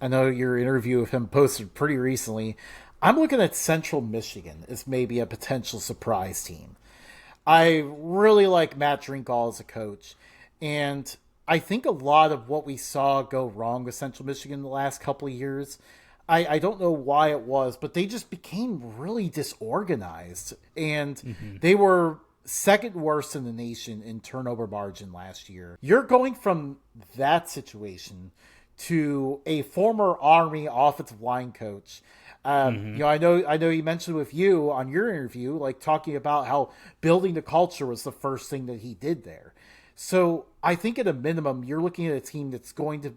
I know your interview of him posted pretty recently. I'm looking at Central Michigan as maybe a potential surprise team. I really like Matt Drinkall as a coach, and I think a lot of what we saw go wrong with Central Michigan the last couple of years, I don't know why it was, but they just became really disorganized, and Hmm. they were second worst in the nation in turnover margin last year. You're going from that situation to a former Army offensive line coach. Hmm. I know you mentioned with you on your interview, like talking about how building the culture was the first thing that he did there. So I think at a minimum, you're looking at a team that's going to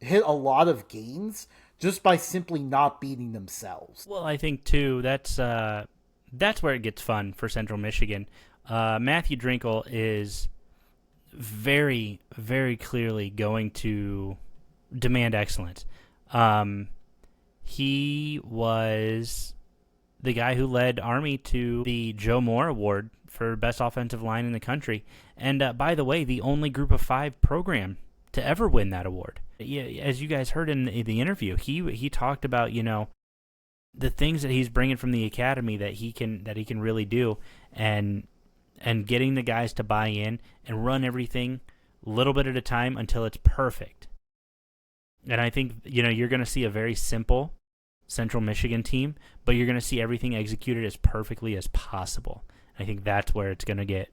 hit a lot of gains just by simply not beating themselves. Well, I think too that's where it gets fun for Central Michigan. Matthew Drinkle is very, very clearly going to demand excellence. Um, he was the guy who led Army to the Joe Moore Award for best offensive line in the country, and by the way, the only Group of Five program to ever win that award. Yeah, as you guys heard in the interview, he talked about the things that he's bringing from the academy that he can really do, and getting the guys to buy in and run everything a little bit at a time until it's perfect. And I think you're going to see a very simple Central Michigan team, but you're going to see everything executed as perfectly as possible. I think that's where it's going to get